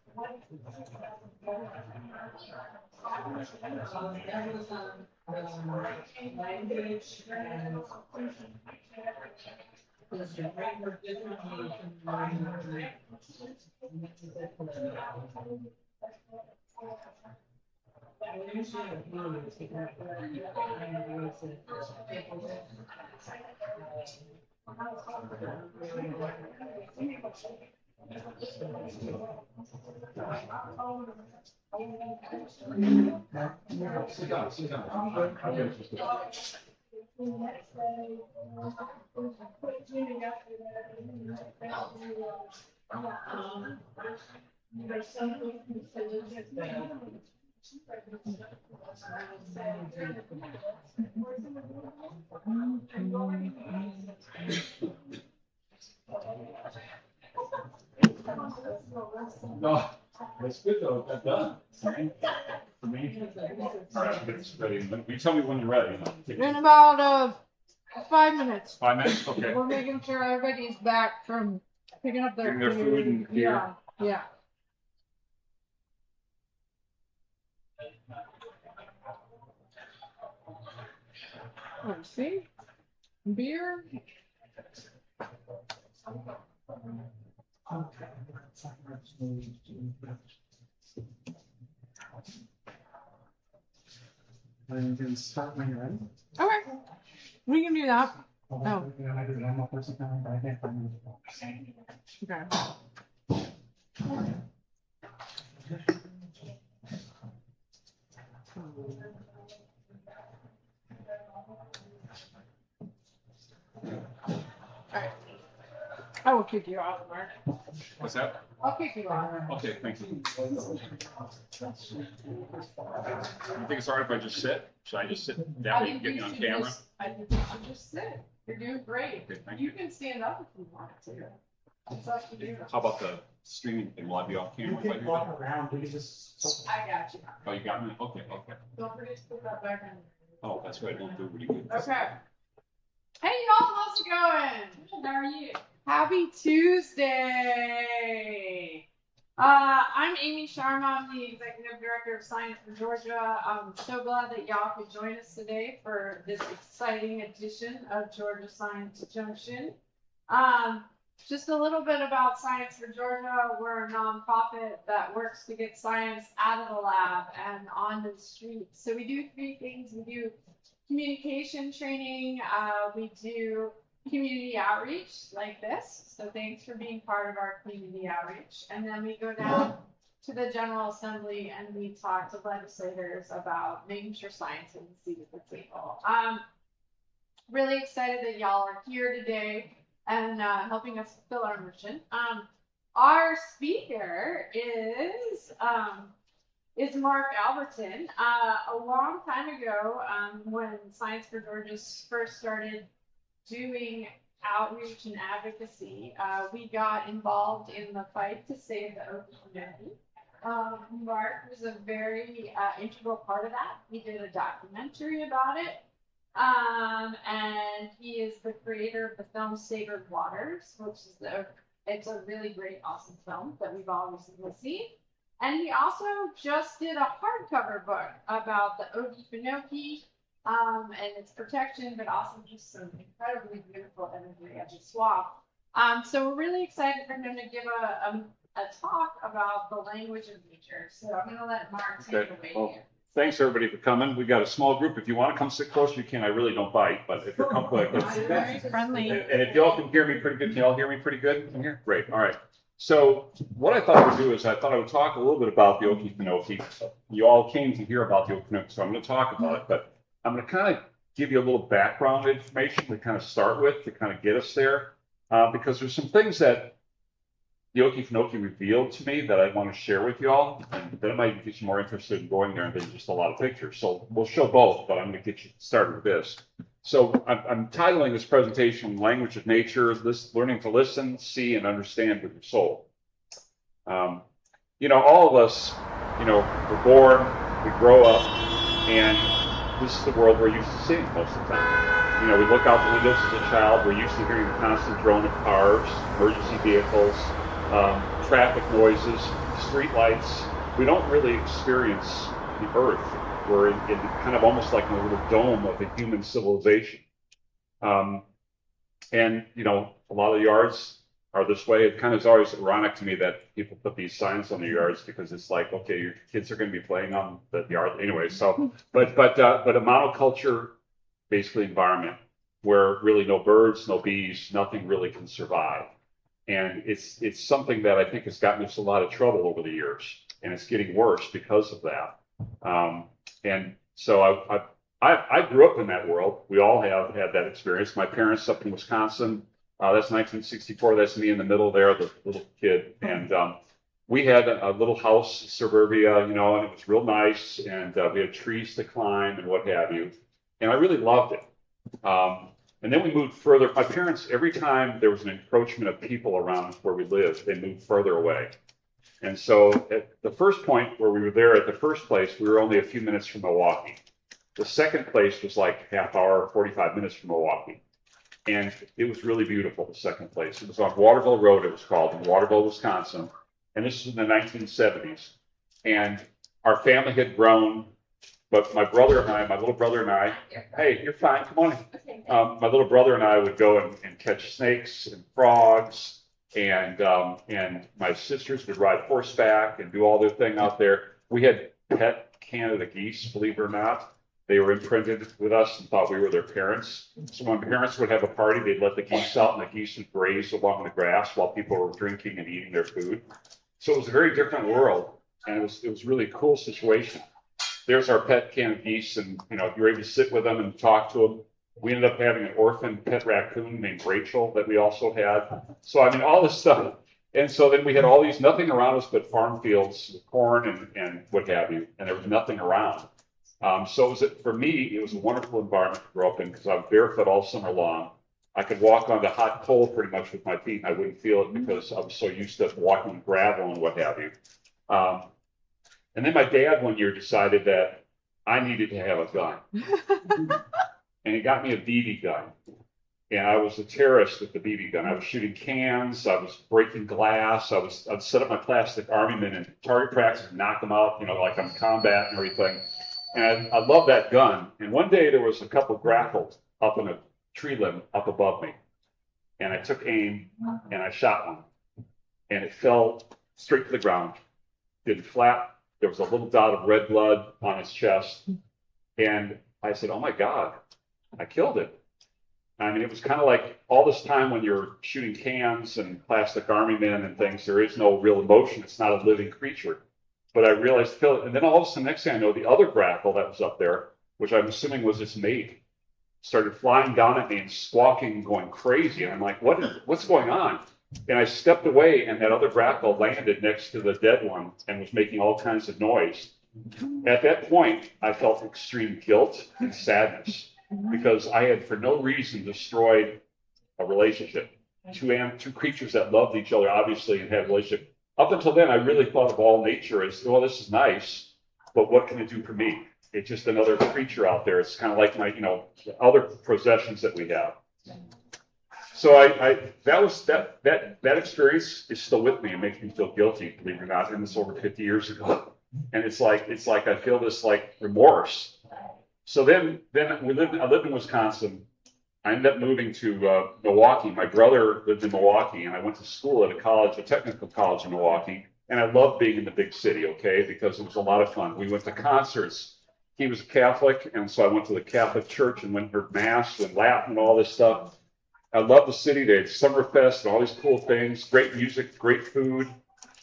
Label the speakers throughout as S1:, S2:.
S1: Language and there's a framework differently from
S2: Sit down. No, that's good though. That's done. For me. All right, it's ready. You tell me when you're ready.
S3: In about 5 minutes.
S2: 5 minutes? Okay.
S3: We're making sure everybody's back from picking up their
S2: food and
S3: gear. Yeah. Let's see. Beer.
S1: And then start when you're ready.
S3: Okay. We can do that. Oh.
S1: I do one more person coming back in.
S3: Okay. Alright. I will kick you off, Mark.
S2: What's that?
S3: I'll kick you off.
S2: Okay, thank you. You think it's alright if I just sit? Should I just sit that way and get me on camera?
S3: I think you should just sit. You're doing great.
S2: Okay, thank
S3: You can stand up if you want to. It's up to you.
S2: How about the streaming thing? Will I be off camera?
S1: You can walk around, we just.
S3: I got you.
S2: Oh, you got me? Okay, okay.
S3: Don't forget to put that back on.
S2: Oh, that's right. I don't do really good.
S3: Okay. Hey y'all, how's it going? How are you? Happy Tuesday. I'm Amy Sharma. I'm the Executive Director of Science for Georgia. I'm so glad that y'all could join us today for this exciting edition of Georgia Science Junction. Just a little bit about Science for Georgia. We're a nonprofit that works to get science out of the lab and onto the streets. So we do 3 things. We do communication training. We do community outreach like this. So thanks for being part of our community outreach. And then we go down to the General Assembly and we talk to legislators about making sure science is a seat at the table. Really excited that y'all are here today and helping us fulfill our mission. Our speaker is Mark Albertin. A long time ago, when Science for Georgia first started doing outreach and advocacy, we got involved in the fight to save the Okefenokee. Mark was a very integral part of that. He did a documentary about it. And he is the creator of the film Sacred Waters, which is it's a really great, awesome film that we've all recently seen. And he also just did a hardcover book about the Okefenokee and its protection, but also just some incredibly beautiful imagery of the swamp. So we're really excited for him to give a talk about the language of nature. So I'm going to let Mark take it away here.
S2: Thanks everybody for coming. We got a small group. If you want to come sit closer, you can. I really don't bite, but if you're comfortable,
S3: very friendly.
S2: And if y'all can hear me pretty good, can y'all hear me pretty good in here? Great. All right. So what I thought I would do is I thought I would talk a little bit about the Okefenokee. You all came to hear about the Okefenokee, so I'm going to talk about it, but I'm going to kind of give you a little background information to kind of start with to kind of get us there, because there's some things that the Okefenokee revealed to me that I want to share with you all, and that might get you more interested in going there than just a lot of pictures. So we'll show both, but I'm going to get you started with this. So I'm titling this presentation Language of Nature, Learning to Listen, See, and Understand with Your Soul. You know, all of us, you know, we're born, we grow up, and this is the world we're used to seeing most of the time. You know, we look out the windows as a child, we're used to hearing the constant drone of cars, emergency vehicles, traffic noises, street lights. We don't really experience the earth. We're in kind of almost like in a little dome of a human civilization. And, you know, a lot of the yards are this way. It kind of is always ironic to me that people put these signs on their yards because it's like, okay, your kids are going to be playing on the yard anyway. So, but a monoculture, basically environment where really no birds, no bees, nothing really can survive. And it's something that I think has gotten us a lot of trouble over the years, and it's getting worse because of that. And so I grew up in that world. We all have had that experience. My parents up in Wisconsin. That's 1964. That's me in the middle there, the little kid. And we had a little house, suburbia, you know, and it was real nice. And we had trees to climb and what have you. And I really loved it. And then we moved further. My parents, every time there was an encroachment of people around where we lived, they moved further away. And so at the first point where we were there at the first place, we were only a few minutes from Milwaukee. The second place was like half hour, 45 minutes from Milwaukee. And it was really beautiful, the second place. It was on Waterville Road, it was called, in Waterville, Wisconsin. And this was in the 1970s. And our family had grown, but my brother and I, my little brother and I, hey, you're fine, come on in. My little brother and I would go and catch snakes and frogs. And my sisters would ride horseback and do all their thing out there. We had pet Canada geese, believe it or not. They were imprinted with us and thought we were their parents. So when parents would have a party, they'd let the geese out and the geese would graze along the grass while people were drinking and eating their food. So it was a very different world, and it was really a cool situation. There's our pet Canada geese, and you know, you were able to sit with them and talk to them. We ended up having an orphan pet raccoon named Rachel that we also had. So I mean, all this stuff. And so then we had all these, nothing around us but farm fields with corn and what have you, and there was nothing around. So for me, it was a wonderful environment to grow up in because I was barefoot all summer long. I could walk onto hot coal pretty much with my feet, and I wouldn't feel it because I was so used to walking on gravel and what have you. And then my dad one year decided that I needed to have a gun. And he got me a BB gun. And I was a terrorist with the BB gun. I was shooting cans, I was breaking glass, I'd set up my plastic army men in target practice and knock them out, you know, like I'm combat and everything. And I love that gun. And one day there was a couple grappled up in a tree limb up above me. And I took aim and I shot one. And it fell straight to the ground. Didn't flap. There was a little dot of red blood on his chest. And I said, oh my God, I killed it. I mean, it was kind of like all this time when you're shooting cans and plastic army men and things, there is no real emotion. It's not a living creature. But I realized, and then all of a sudden, next thing I know, the other grackle that was up there, which I'm assuming was its mate, started flying down at me and squawking and going crazy. And I'm like, what's going on? And I stepped away, and that other grackle landed next to the dead one and was making all kinds of noise. At that point, I felt extreme guilt and sadness because I had, for no reason, destroyed a relationship. Two creatures that loved each other, obviously, and had a relationship. Up until then, I really thought of all nature as, well, this is nice, but what can it do for me? It's just another creature out there. It's kind of like my, you know, other possessions that we have. So that experience is still with me and makes me feel guilty, believe it or not. And it's over 50 years ago, and it's like I feel this like remorse. So then I lived in Wisconsin. I ended up moving to Milwaukee. My brother lived in Milwaukee, and I went to school at a technical college in Milwaukee. And I loved being in the big city, okay, because it was a lot of fun. We went to concerts. He was a Catholic, and so I went to the Catholic church and went and heard Mass and Latin and all this stuff. I loved the city. They had Summerfest and all these cool things, great music, great food,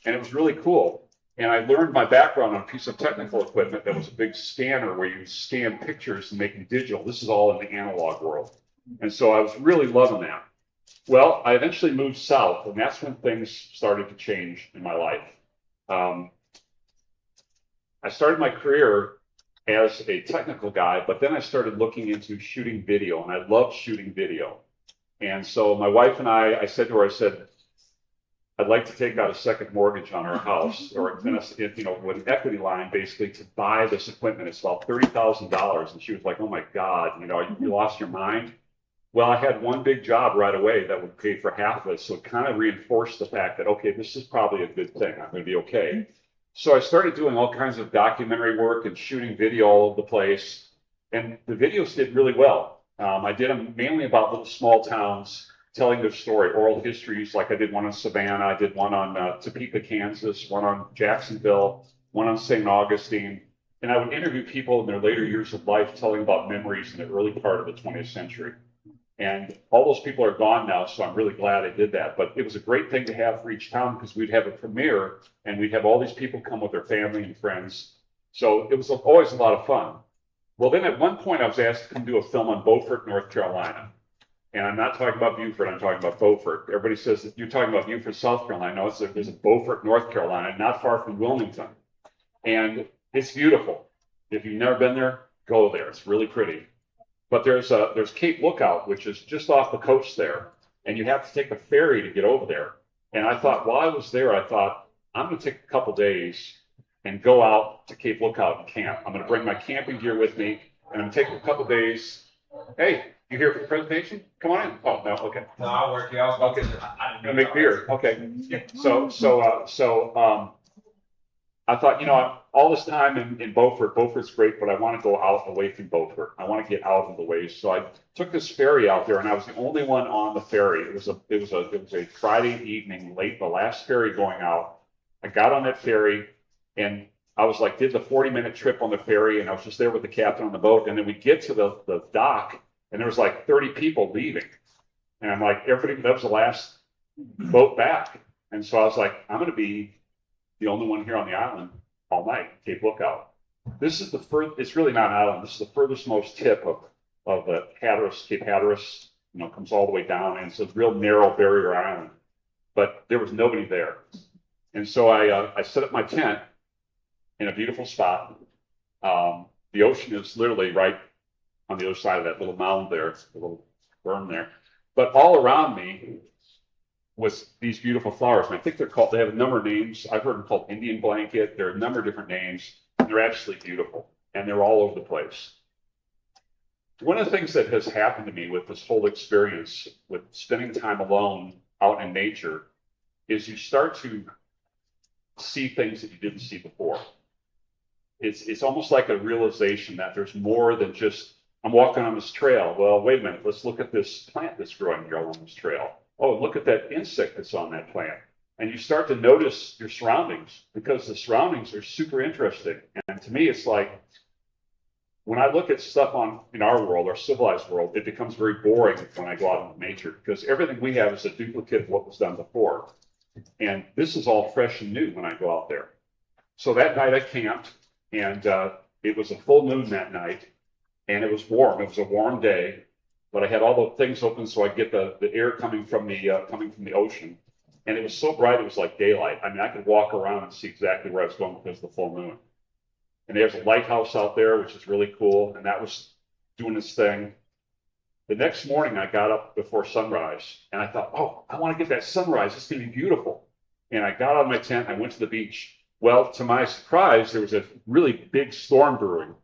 S2: and it was really cool. And I learned my background on a piece of technical equipment that was a big scanner where you scan pictures and make them digital. This is all in the analog world. And so I was really loving that. Well, I eventually moved south, and that's when things started to change in my life. I started my career as a technical guy, but then I started looking into shooting video, and I loved shooting video. And so my wife and I said to her, I'd like to take out a second mortgage on our house or with an equity line basically to buy this equipment. It's about $30,000. And she was like, oh my God, you lost your mind. Well, I had one big job right away that would pay for half of it. So it kind of reinforced the fact that, okay, this is probably a good thing. I'm going to be okay. So I started doing all kinds of documentary work and shooting video all over the place. And the videos did really well. I did them mainly about little small towns telling their story, oral histories. Like I did one on Savannah, I did one on Topeka, Kansas, one on Jacksonville, one on St. Augustine. And I would interview people in their later years of life telling about memories in the early part of the 20th century. And all those people are gone now, so I'm really glad I did that. But it was a great thing to have for each town because we'd have a premiere and we'd have all these people come with their family and friends. So it was always a lot of fun. Well, then at one point I was asked to come do a film on Beaufort, North Carolina. And I'm not talking about Beaufort, I'm talking about Beaufort. Everybody says that you're talking about Beaufort, South Carolina. No, there's a Beaufort, North Carolina, not far from Wilmington. And it's beautiful. If you've never been there, go there. It's really pretty. But there's Cape Lookout, which is just off the coast there, and you have to take a ferry to get over there. And I thought, while I was there, I'm going to take a couple days and go out to Cape Lookout and camp. I'm going to bring my camping gear with me, and I'm taking a couple days. Hey, you here for the presentation? Come on in. Oh no, okay.
S4: No, I'll work you out.
S2: Okay, I'm gonna make beer. Okay. So I thought, all this time in Beaufort's great, but I want to go out away from Beaufort. I want to get out of the way. So I took this ferry out there, and I was the only one on the ferry. It was a Friday evening, late, the last ferry going out. I got on that ferry, and I was like, did the 40-minute trip on the ferry, and I was just there with the captain on the boat. And then we get to the dock, and there was like 30 people leaving. And I'm like, everybody, that was the last boat back. And so I was like, I'm going to be the only one here on the island all night, Cape Lookout. This is it's really not an island. This is the furthest most tip of the Hatteras, Cape Hatteras, comes all the way down. And it's a real narrow barrier island, but there was nobody there. And so I set up my tent in a beautiful spot. The ocean is literally right on the other side of that little mound there, the little berm there. But all around me was these beautiful flowers. And I think they have a number of names. I've heard them called Indian blanket. There are a number of different names. And they're absolutely beautiful. And they're all over the place. One of the things that has happened to me with this whole experience with spending time alone out in nature is you start to see things that you didn't see before. It's almost like a realization that there's more than just, I'm walking on this trail. Well, wait a minute, let's look at this plant that's growing here along this trail. Oh, look at that insect that's on that plant. And you start to notice your surroundings because the surroundings are super interesting. And to me, it's like, when I look at stuff in our world, our civilized world, it becomes very boring when I go out into nature because everything we have is a duplicate of what was done before. And this is all fresh and new when I go out there. So that night I camped, and it was a full moon that night, and it was warm. It was a warm day, but I had all the things open so I get the air coming from the ocean, and it was so bright it was like daylight. I mean, I could walk around and see exactly where I was going because of the full moon. And there's a lighthouse out there, which is really cool, and that was doing its thing. The next morning, I got up before sunrise, and I thought, oh, I want to get that sunrise. It's going to be beautiful. And I got out of my tent. I went to the beach. Well, to my surprise, there was a really big storm brewing.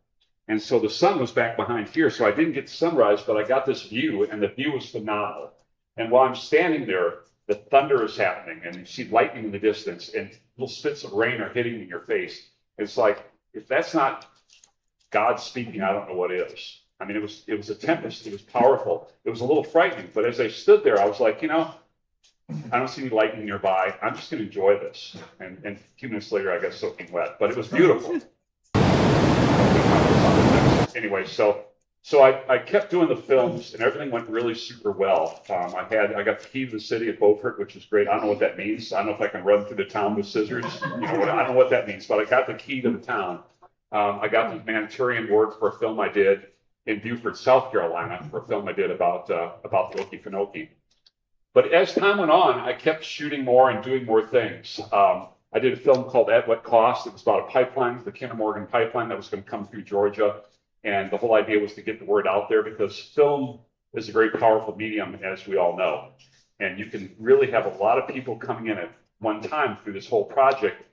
S2: And so the sun was back behind here, so I didn't get the sunrise, but I got this view, and the view was phenomenal. And while I'm standing there, the thunder is happening, and you see lightning in the distance, and little spits of rain are hitting in your face. It's like, if that's not God speaking, I don't know what is. I mean, it was a tempest. It was powerful. It was a little frightening. But as I stood there, I was like, I don't see any lightning nearby. I'm just going to enjoy this. And a few minutes later, I got soaking wet. But it was beautiful. Anyway, so I kept doing the films, and everything went really super well. I got the key to the city of Beaufort, which is great. I don't know what that means. I don't know if I can run through the town with scissors. I don't know what that means. But I got the key to the town. I got the humanitarian award for a film I did in Beaufort, South Carolina, for a film I did about the Okefenokee. But as time went on, I kept shooting more and doing more things. I did a film called At What Cost. It was about a pipeline, the Kinder Morgan pipeline that was going to come through Georgia. And the whole idea was to get the word out there because film is a very powerful medium, as we all know. And you can really have a lot of people coming in at one time through this whole project,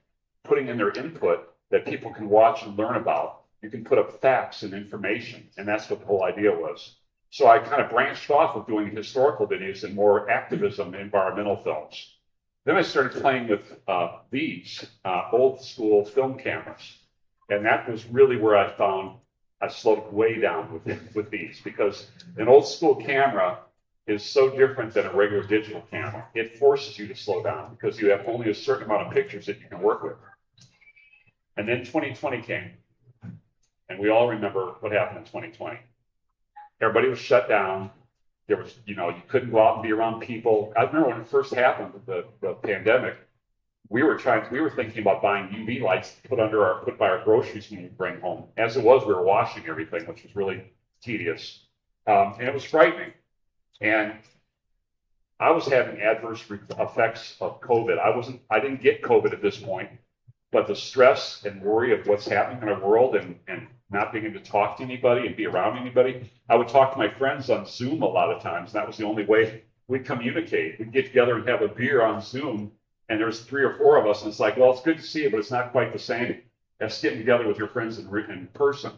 S2: putting in their input that people can watch and learn about. You can put up facts and information, and that's what the whole idea was. So I kind of branched off of doing historical videos and more activism environmental films. Then I started playing with these old school film cameras. And that was really where I found I slowed way down with these, because an old school camera is so different than a regular digital camera. It forces you to slow down because you have only a certain amount of pictures that you can work with. And then 2020 came. And we all remember what happened in 2020. Everybody was shut down. There was, you couldn't go out and be around people. I remember when it first happened, the pandemic, we were thinking about buying UV lights to put by our groceries when we bring home. As it was, we were washing everything, which was really tedious. And it was frightening. And I was having adverse effects of COVID. I didn't get COVID at this point, but the stress and worry of what's happening in our world and not being able to talk to anybody and be around anybody. I would talk to my friends on Zoom a lot of times. And that was the only way we'd communicate. We'd get together and have a beer on Zoom. And there's 3 or 4 of us. And it's like, well, it's good to see you, but it's not quite the same as getting together with your friends in person.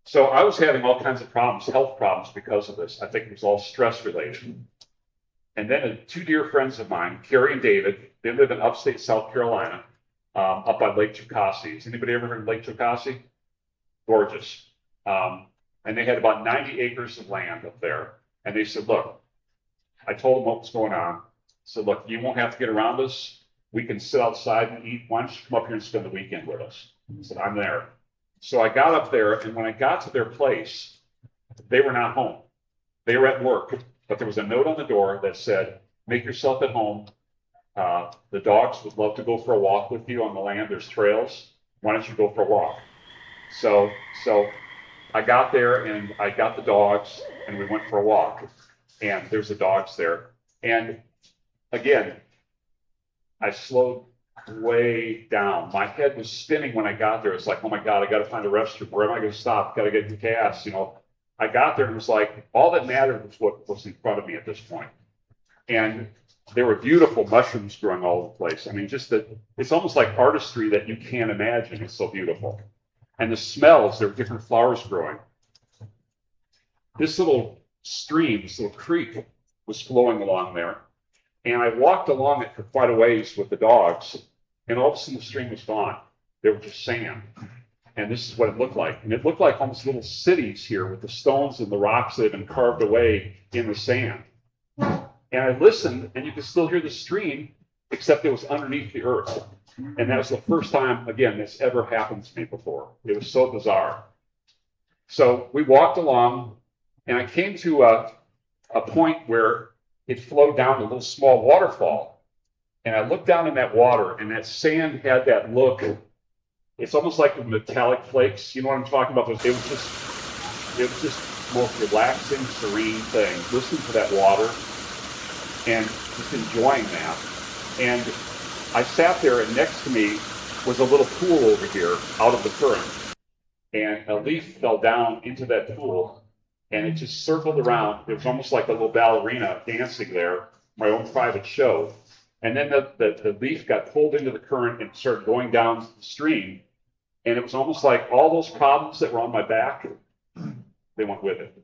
S2: So I was having all kinds of problems, health problems because of this. I think it was all stress related. And then 2 dear friends of mine, Carrie and David, they live in upstate South Carolina, up by Lake Jocassee. Has anybody ever heard of Lake Jocassee? Gorgeous. And they had about 90 acres of land up there. And they said, look, I told them what was going on. I said, look, you won't have to get around us. We can sit outside and eat. Why don't you come up here and spend the weekend with us? I said, I'm there. So I got up there, and when I got to their place, they were not home. They were at work, but there was a note on the door that said, make yourself at home. The dogs would love to go for a walk with you on the land. There's trails. Why don't you go for a walk? So I got there, and I got the dogs, and we went for a walk. And there's the dogs there. And again, I slowed way down. My head was spinning when I got there. It's like, oh my God, I got to find a restroom. Where am I going to stop? Got to get the gas. I got there and it was like, all that mattered was what was in front of me at this point. And there were beautiful mushrooms growing all over the place. I mean, just that it's almost like artistry that you can't imagine. It's so beautiful. And the smells, there were different flowers growing. This little stream, this little creek was flowing along there. And I walked along it for quite a ways with the dogs, and all of a sudden the stream was gone. There was just sand. And this is what it looked like. And it looked like almost little cities here with the stones and the rocks that had been carved away in the sand. And I listened, and you could still hear the stream, except it was underneath the earth. And that was the first time, again, this ever happened to me before. It was so bizarre. So we walked along, and I came to a point where it flowed down a little small waterfall. And I looked down in that water, and that sand had that look. It's almost like the metallic flakes. You know what I'm talking about? It was just the most relaxing, serene thing. Listening to that water and just enjoying that. And I sat there, and next to me was a little pool over here out of the current. And a leaf fell down into that pool, and it just circled around. It was almost like a little ballerina dancing there, my own private show. And then the leaf got pulled into the current and started going down the stream. And it was almost like all those problems that were on my back, they went with it.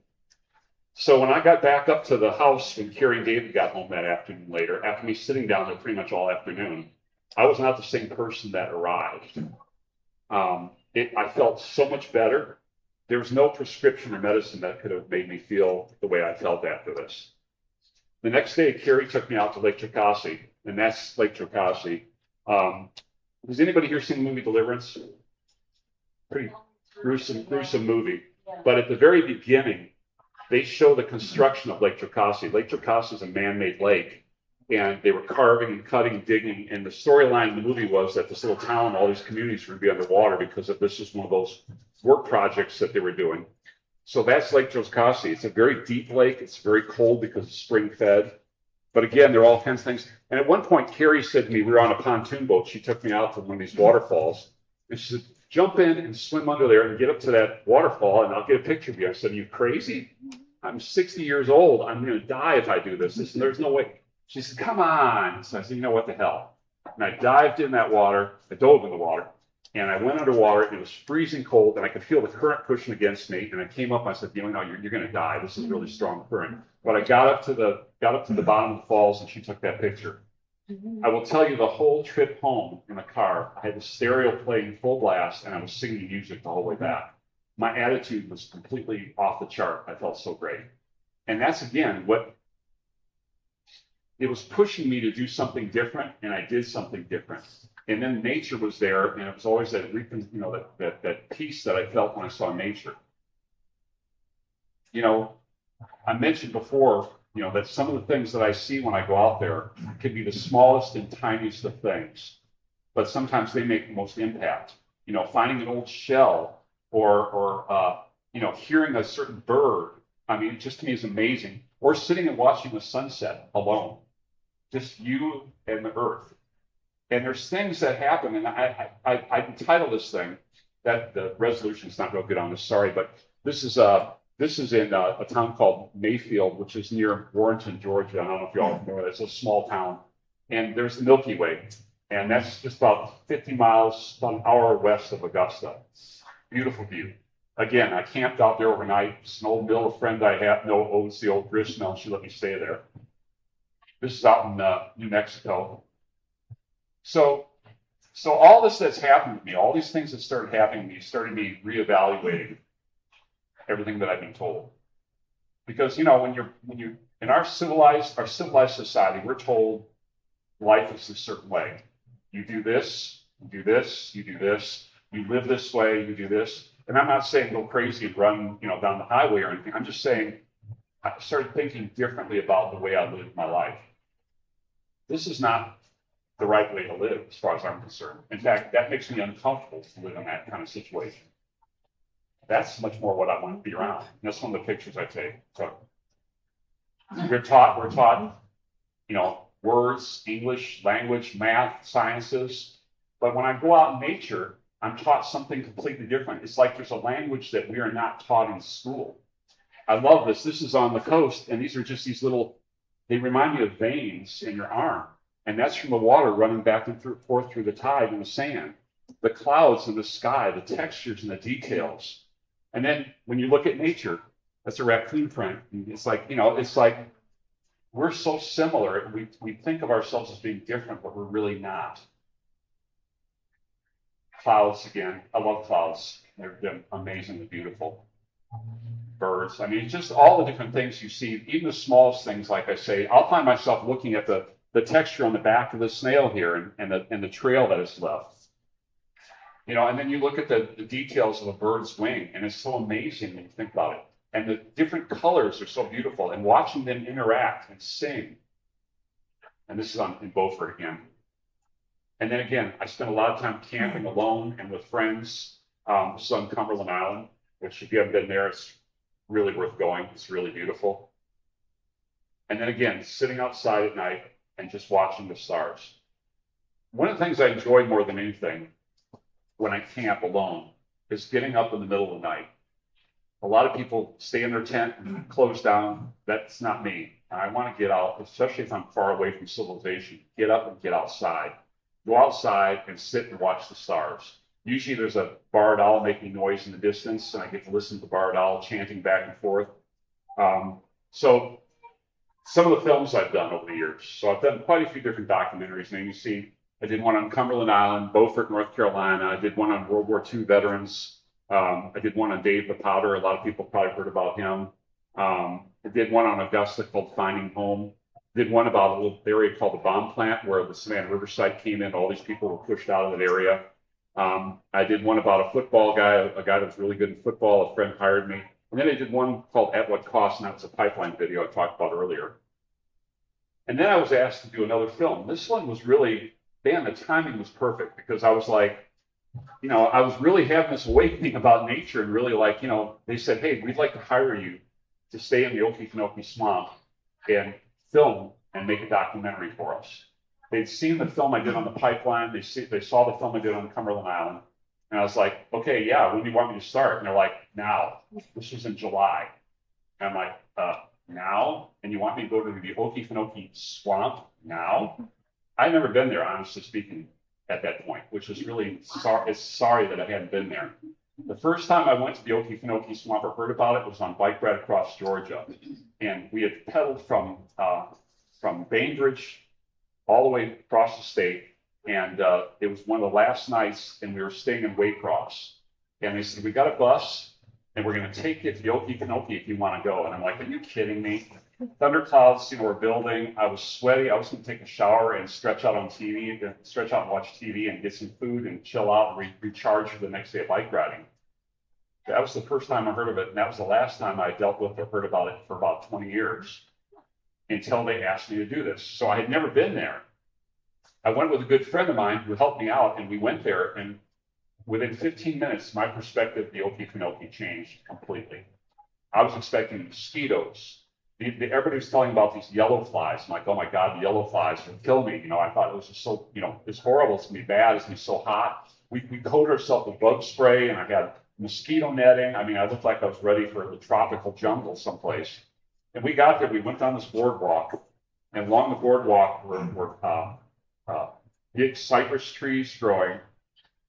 S2: So when I got back up to the house when Carrie and David got home that afternoon later, after me sitting down there pretty much all afternoon, I was not the same person that arrived. I felt so much better. There was no prescription or medicine that could have made me feel the way I felt after this. The next day, Carrie took me out to Lake Jocassee, and that's Lake Jocassee. Has anybody here seen the movie Deliverance? Pretty gruesome movie. But at the very beginning, they show the construction of Lake Jocassee. Lake Jocassee is a man-made lake, and they were carving and cutting, digging, and the storyline in the movie was that this little town, all these communities were going to be underwater because of this is one of those work projects that they were doing. So that's Lake Jocassee. It's a very deep lake. It's very cold because it's spring-fed. But again, there are all kinds of things. And at one point, Carrie said to me, we were on a pontoon boat. She took me out to one of these waterfalls, and she said, jump in and swim under there and get up to that waterfall, and I'll get a picture of you. I said, are you crazy? I'm 60 years old. I'm going to die if I do this. There's no way. She said, come on. So I said, you know what the hell? And I dived in that water, I dove in the water, and I went underwater, and it was freezing cold, and I could feel the current pushing against me, and I came up, and I said, you know, you're gonna die, this is really strong current. But I got up to the bottom of the falls, and she took that picture. I will tell you the whole trip home in the car, I had the stereo playing full blast, and I was singing music the whole way back. My attitude was completely off the chart. I felt so great. And that's, again, what it was pushing me to do something different, and I did something different. And then nature was there, and it was always that, you know, that peace that I felt when I saw nature. You know, I mentioned before, you know, that some of the things that I see when I go out there can be the smallest and tiniest of things, but sometimes they make the most impact. You know, finding an old shell or you know, hearing a certain bird. I mean, it just to me is amazing. Or sitting and watching the sunset alone, just you and the earth. And there's things that happen, and I entitled this thing, that the resolution's not real good on this, sorry, but this is in a town called Mayfield, which is near Warrenton, Georgia. I don't know if you all know it. It's a small town. And there's the Milky Way. And that's just about 50 miles, about an hour west of Augusta. Beautiful view. Again, I camped out there overnight. It's an old mill, a friend I have owns the old grist mill, and she let me stay there. This is out in New Mexico. So all this that's happened to me, all these things that started happening to me, started me reevaluating everything that I've been told. Because, you know, when you're in our civilized society, we're told life is a certain way. You do this, you do this, you do this, you live this way, you do this. And I'm not saying go crazy and run, you know, down the highway or anything. I'm just saying I started thinking differently about the way I live my life. This is not the right way to live as far as I'm concerned. In fact, that makes me uncomfortable to live in that kind of situation. That's much more what I want to be around. And that's one of the pictures I take. So we're taught, you know, words, English, language, math, sciences. But when I go out in nature, I'm taught something completely different. It's like there's a language that we are not taught in school. I love this. This is on the coast, and these are just these little, they remind me of veins in your arm. And that's from the water running back and forth through the tide in the sand. The clouds in the sky, the textures and the details. And then when you look at nature, that's a raccoon print. It's like, you know, it's like we're so similar. We think of ourselves as being different, but we're really not. Clouds again. I love clouds. They're amazingly beautiful. Birds. I mean, just all the different things you see, even the smallest things, like I say, I'll find myself looking at the texture on the back of the snail here and the trail that is left. You know, and then you look at the details of a bird's wing, and it's so amazing when you think about it. And the different colors are so beautiful, and watching them interact and sing. And this is in Beaufort again. And then again, I spent a lot of time camping alone and with friends. This is on Cumberland Island, which if you haven't been there, it's really worth going. It's really beautiful. And then again, sitting outside at night and just watching the stars. One of the things I enjoy more than anything when I camp alone is getting up in the middle of the night. A lot of people stay in their tent and close down. That's not me. I want to get out, especially if I'm far away from civilization. Get up and get outside. Go outside and sit and watch the stars. Usually there's a barred owl making noise in the distance, and I get to listen to the barred owl chanting back and forth. So some of the films I've done over the years. So I've done quite a few different documentaries, and you see I did one on Cumberland Island, Beaufort, North Carolina. I did one on World War II veterans. I did one on Dave the Powder. A lot of people probably heard about him. I did one on Augusta called Finding Home. Did one about a little area called the bomb plant where the Savannah Riverside came in. All these people were pushed out of that area. I did one about a football guy, a guy that was really good in football. A friend hired me. And then I did one called At What Cost, and that was a pipeline video I talked about earlier. And then I was asked to do another film. This one was really, man, the timing was perfect because I was like, you know, I was really having this awakening about nature and really like, you know, they said, hey, we'd like to hire you to stay in the Okefenokee Swamp and film and make a documentary for us. They'd seen the film I did on the pipeline. They saw the film I did on Cumberland Island. And I was like, okay, yeah, when do you want me to start? And they're like, now. This was in July. And I'm like, now? And you want me to go to the Okefenokee Swamp now? I'd never been there, honestly speaking, at that point, which is really sorry that I hadn't been there. The first time I went to the Okefenokee Swamp or heard about it was on bike ride across Georgia. And we had pedaled from Bainbridge all the way across the state. And it was one of the last nights, and we were staying in Waycross. And they said, we got a bus, and we're going to take you to the Okefenokee if you want to go. And I'm like, are you kidding me? Thunderclouds, were building. I was sweaty. I was going to take a shower and stretch out on TV, stretch out and watch TV and get some food and chill out and recharge for the next day of bike riding. That was the first time I heard of it, and that was the last time I dealt with or heard about it for about 20 years until they asked me to do this. So I had never been there. I went with a good friend of mine who helped me out, and we went there, and within 15 minutes, my perspective of the Okefenokee changed completely. I was expecting mosquitoes. Everybody was telling about these yellow flies. I'm like, oh my God, the yellow flies will kill me. I thought it was just so, it's horrible. It's gonna be bad. It's gonna be so hot. We coated ourselves with bug spray, and I had mosquito netting. I mean, I looked like I was ready for the tropical jungle someplace. And we got there. We went down this boardwalk, and along the boardwalk were big cypress trees growing,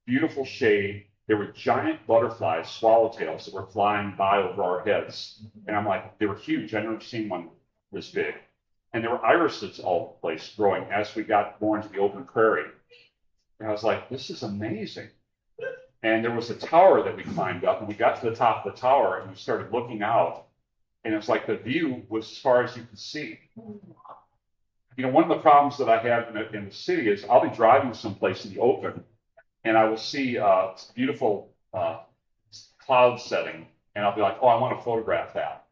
S2: beautiful shade. There were giant butterflies, swallowtails, that were flying by over our heads. And I'm like, they were huge. I'd never seen one this big. And there were irises all over the place growing as we got more into the open prairie. And I was like, this is amazing. And there was a tower that we climbed up, and we got to the top of the tower, and we started looking out. And it was like the view was as far as you could see. One of the problems that I have in the city is I'll be driving someplace in the open, and I will see beautiful cloud setting, and I'll be like, oh, I want to photograph that.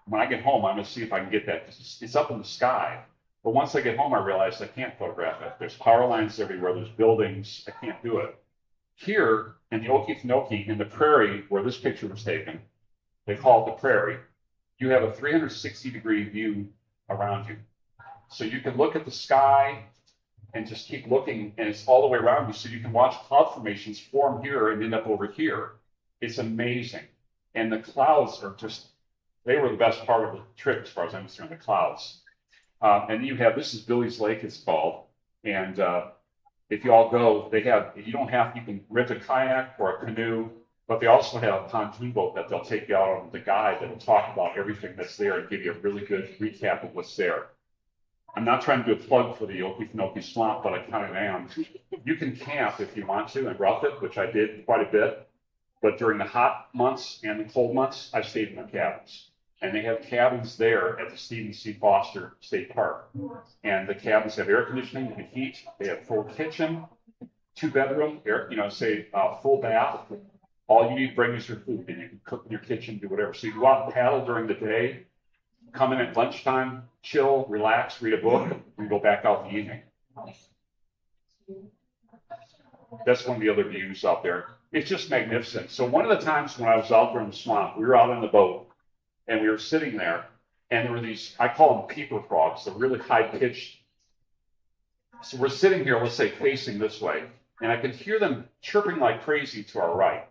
S2: When I get home, I'm going to see if I can get that. It's up in the sky. But once I get home, I realize I can't photograph it. There's power lines everywhere. There's buildings. I can't do it. Here in the Okefenokee, in the prairie where this picture was taken, they call it the prairie, you have a 360-degree view around you. So you can look at the sky and just keep looking, and it's all the way around you. So you can watch cloud formations form here and end up over here. It's amazing. And the clouds are they were the best part of the trip as far as I'm concerned, the clouds. And you have, this is Billy's Lake, it's called. And if you all go, you can rent a kayak or a canoe, but they also have a pontoon boat that they'll take you out on the guide that'll talk about everything that's there and give you a really good recap of what's there. I'm not trying to do a plug for the Okefenokee Swamp, but I kind of am. You can camp if you want to and rough it, which I did quite a bit. But during the hot months and the cold months, I stayed in the cabins. And they have cabins there at the Stephen C. Foster State Park. And the cabins have air conditioning and heat. They have full kitchen, 2-bedroom, full bath. All you need to bring is your food, and you can cook in your kitchen, do whatever. So you go out and paddle during the day, come in at lunchtime, chill, relax, read a book, and go back out in the evening. That's one of the other views out there. It's just magnificent. So one of the times when I was out there in the swamp, we were out on the boat, and we were sitting there, and there were these, I call them peeper frogs, they're really high-pitched. So we're sitting here, let's say, facing this way, and I could hear them chirping like crazy to our right.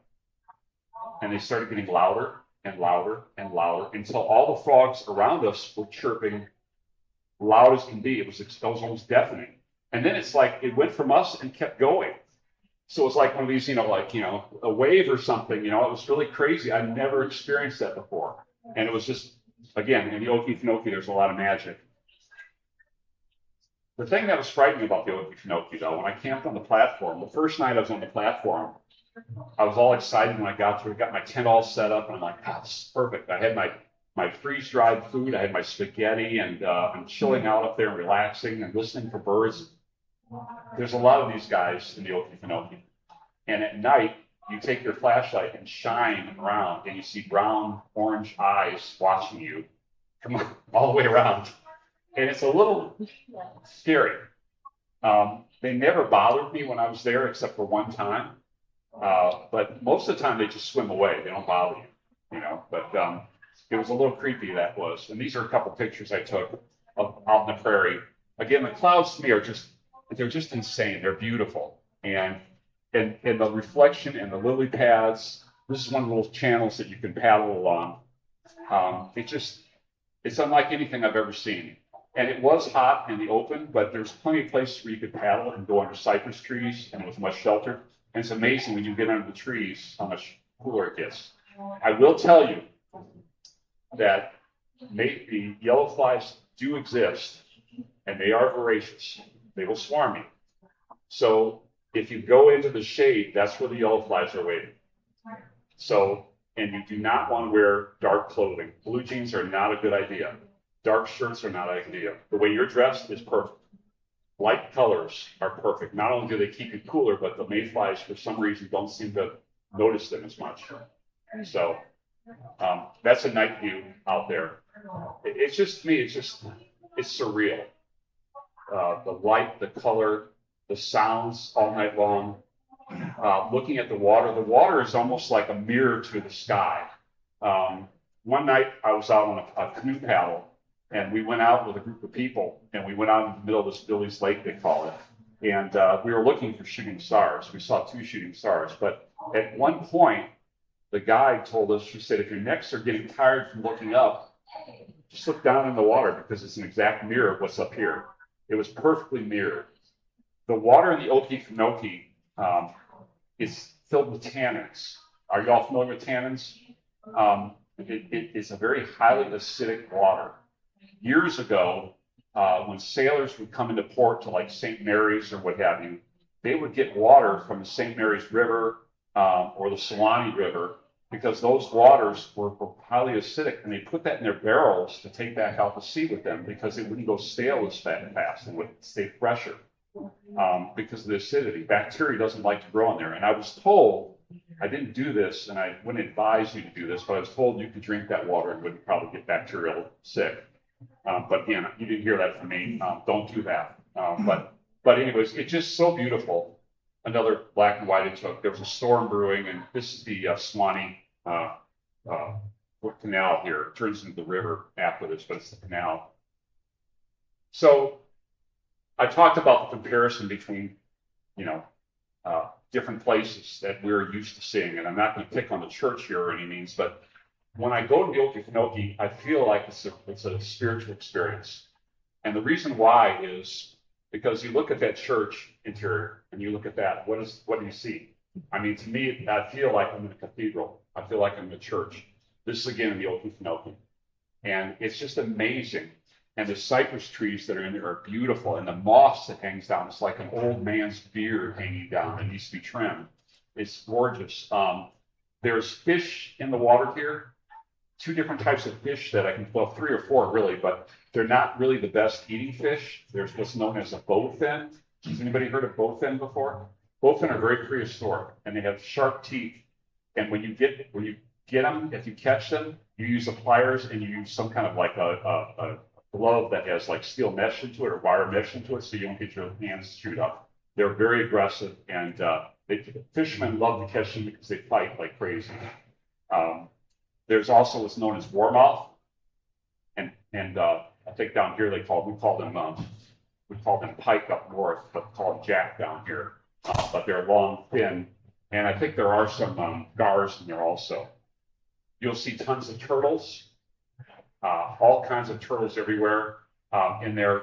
S2: And they started getting louder and louder and louder until all the frogs around us were chirping loud as can be. It was almost deafening. And then it's like it went from us and kept going. So it's like one of these, a wave or something. It was really crazy. I'd never experienced that before. And it was just, again, in the Okefenokee, there's a lot of magic. The thing that was frightening about the Okefenokee, though, when I camped on the platform, the first night I was on the platform, I was all excited when I got through. I got my tent all set up, and I'm like, God, this is perfect. I had my freeze-dried food. I had my spaghetti, and I'm chilling out up there and relaxing and listening for birds. There's a lot of these guys in the Okefenokee. And at night, you take your flashlight and shine around, and you see brown, orange eyes watching you come all the way around. And it's a little scary. They never bothered me when I was there, except for one time. But most of the time, they just swim away. They don't bother you, But it was a little creepy, that was. And these are a couple pictures I took of out in the prairie. Again, the clouds to me are they're just insane. They're beautiful. And the reflection and the lily pads, this is one of the little channels that you can paddle along. It's unlike anything I've ever seen. And it was hot in the open, but there's plenty of places where you could paddle and go under cypress trees, and it was much sheltered. And it's amazing when you get under the trees how much cooler it gets. I will tell you that the yellow flies do exist, and they are voracious. They will swarm you. So if you go into the shade, that's where the yellow flies are waiting. So, and you do not want to wear dark clothing. Blue jeans are not a good idea. Dark shirts are not an idea. The way you're dressed is perfect. Light colors are perfect. Not only do they keep you cooler, but the mayflies, for some reason, don't seem to notice them as much. So that's a night view out there. It's just me. It's surreal. The light, the color, the sounds all night long. Looking at the water is almost like a mirror to the sky. One night I was out on a canoe paddle, and we went out with a group of people, and we went out in the middle of this Billy's Lake, they call it. And we were looking for shooting stars. We saw 2 shooting stars. But at one point, the guide told us, she said, if your necks are getting tired from looking up, just look down in the water because it's an exact mirror of what's up here. It was perfectly mirrored. The water in the Okefenokee is filled with tannins. Are you all familiar with tannins? It is a very highly acidic water. Years ago, when sailors would come into port to like St. Mary's or what have you, they would get water from the St. Mary's River or the Solani River because those waters were highly acidic, and they put that in their barrels to take back out to sea with them because it wouldn't go stale as fast and would stay fresher because of the acidity. Bacteria doesn't like to grow in there. And I was told, I didn't do this, and I wouldn't advise you to do this, but I was told you could drink that water and wouldn't probably get bacterial sick. But again, you didn't hear that from me. Don't do that. But anyways, it's just so beautiful. Another black and white I took. There was a storm brewing, and this is the Swanee canal here. It turns into the river after this, but it's the canal. So I talked about the comparison between, different places that we're used to seeing, and I'm not going to pick on the church here or any means, but when I go to the Okefenokee, I feel like it's a spiritual experience. And the reason why is because you look at that church interior and you look at that, what do you see? I mean, to me, I feel like I'm in a cathedral. I feel like I'm in a church. This is again in the Okefenokee. And it's just amazing. And the cypress trees that are in there are beautiful. And the moss that hangs down, it's like an old man's beard hanging down that needs to be trimmed. It's gorgeous. There's fish in the water here. 2 different types of fish that 3 or 4 really, but they're not really the best eating fish. There's what's known as a bowfin. Has anybody heard of bowfin before? Bowfin are very prehistoric, and they have sharp teeth. And when you get them, if you catch them, you use the pliers and you use some kind of like a glove that has like steel mesh into it or wire mesh into it, so you don't get your hands chewed up. They're very aggressive, and fishermen love to catch them because they fight like crazy. There's also what's known as warmouth, and I think down here we call them pike up north, but we call them jack down here. But they're long, thin, and I think there are some gars in there also. You'll see tons of turtles, all kinds of turtles everywhere, and they're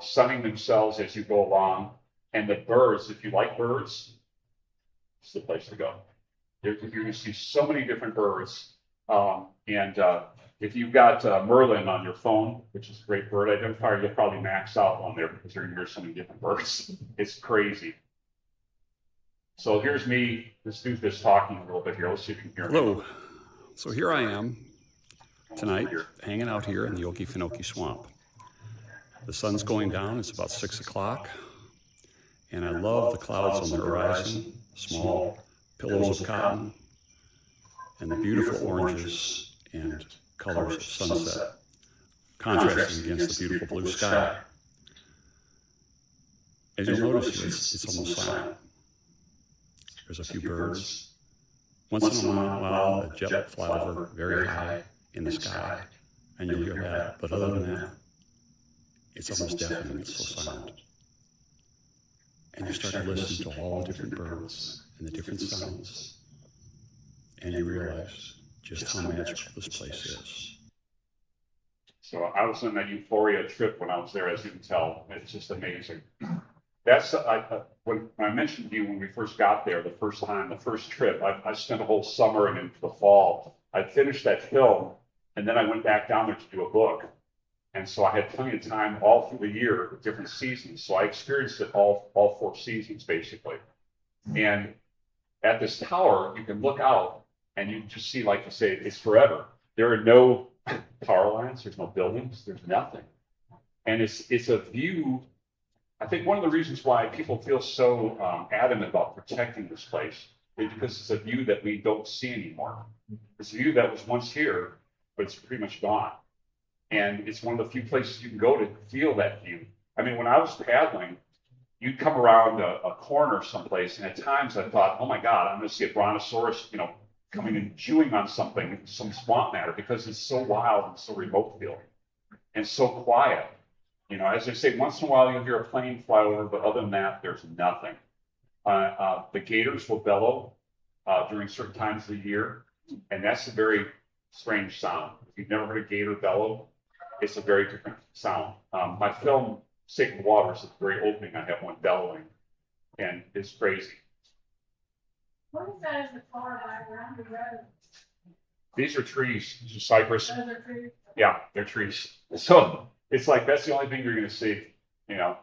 S2: sunning themselves as you go along. And the birds, if you like birds, it's the place to go. You're going to see so many different birds. If you've got Merlin on your phone, which is a great bird identifier, you'll probably max out on there because you're going to hear so many different birds. It's crazy. So here's me, this doofus talking a little bit here. Let's see if you can hear me.
S4: Hello. So here I am tonight, hanging out here in the Okefenokee Swamp. The sun's going down. It's about 6 o'clock. And I love the clouds on the horizon, small pillows of cotton, and the beautiful oranges and colors of sunset, contrasting against the beautiful blue sky. As you'll notice, it's almost silent. There's a few birds. Once in a while, a jet fly over very high in the sky, and you'll hear that. But other than that, it's almost deafening. It's so silent. And you start to listen to all the different birds and the different sounds, and you realize just how magical this place is.
S2: So I was on that euphoria trip when I was there, as you can tell. It's just amazing. That's when I mentioned to you when we first got there, the first trip, I spent a whole summer and into the fall. I finished that film, and then I went back down there to do a book. And so I had plenty of time all through the year, different seasons. So I experienced it all 4 seasons, basically. And at this tower, you can look out, and you just see, like you say, it's forever. There are no power lines, there's no buildings, there's nothing. And it's a view. I think one of the reasons why people feel so adamant about protecting this place is because it's a view that we don't see anymore. It's a view that was once here, but it's pretty much gone. And it's one of the few places you can go to feel that view. I mean, when I was paddling, you'd come around a corner someplace, and at times I thought, oh my God, I'm going to see a brontosaurus, coming and chewing on something, some swamp matter, because it's so wild and so remote feeling and so quiet. As I say, once in a while you'll hear a plane fly over, but other than that, there's nothing. The gators will bellow during certain times of the year, and that's a very strange sound. If you've never heard a gator bellow, it's a very different sound. My film, Sacred Waters, at the very opening, I have one bellowing, and it's crazy.
S3: What is that in the far background? The red?
S2: These are trees. These are cypress.
S3: Those are trees.
S2: Yeah, they're trees. So it's like that's the only thing you're going to see, and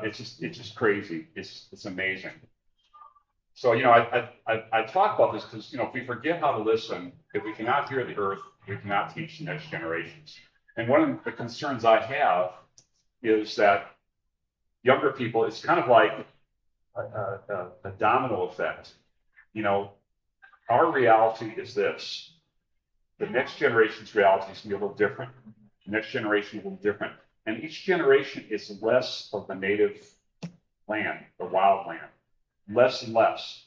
S2: it's just crazy. It's amazing. So I talk about this because if we forget how to listen, if we cannot hear the earth, we cannot teach the next generations. And one of the concerns I have is that younger people, it's kind of like a domino effect. Our reality is this. The next generation's reality is going to be a little different. The next generation is a little different. And each generation is less of the native land, the wild land, less and less.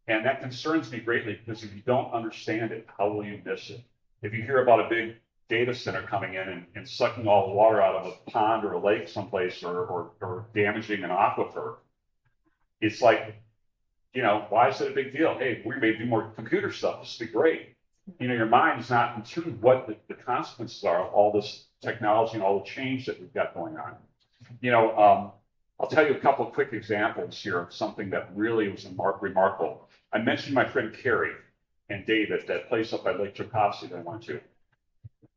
S2: And that concerns me greatly because if you don't understand it, how will you miss it? If you hear about a big data center coming in and sucking all the water out of a pond or a lake someplace or damaging an aquifer, it's like, why is it a big deal? Hey, we may do more computer stuff. This would be great. Your mind is not in tune with what the consequences are of all this technology and all the change that we've got going on. I'll tell you a couple of quick examples here of something that really was remarkable. I mentioned my friend Carrie and David, that place up by Lake Chakotay that I went to.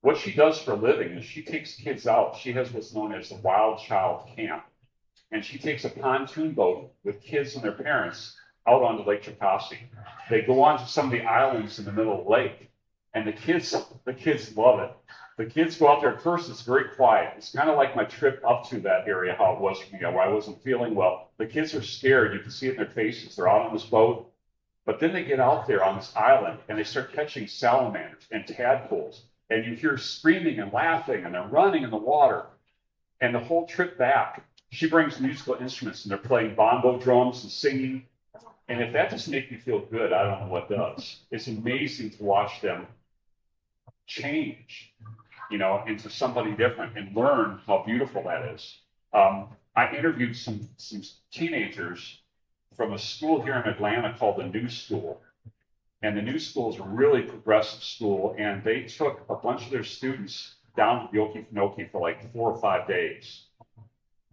S2: What she does for a living is she takes kids out. She has what's known as the Wild Child Camp. And she takes a pontoon boat with kids and their parents out onto Lake Chakotay. They go onto some of the islands in the middle of the lake, and the kids love it. The kids go out there. At first, it's very quiet. It's kind of like my trip up to that area, how it was for me, where I wasn't feeling well. The kids are scared. You can see it in their faces. They're out on this boat. But then they get out there on this island, and they start catching salamanders and tadpoles. And you hear screaming and laughing, and they're running in the water. And the whole trip back, she brings musical instruments, and they're playing bongo drums and singing. And if that doesn't make me feel good, I don't know what does. It's amazing to watch them change, into somebody different and learn how beautiful that is. I interviewed some teenagers from a school here in Atlanta called the New School. And the New School is a really progressive school, and they took a bunch of their students down to the Okefenokee for like 4 or 5 days.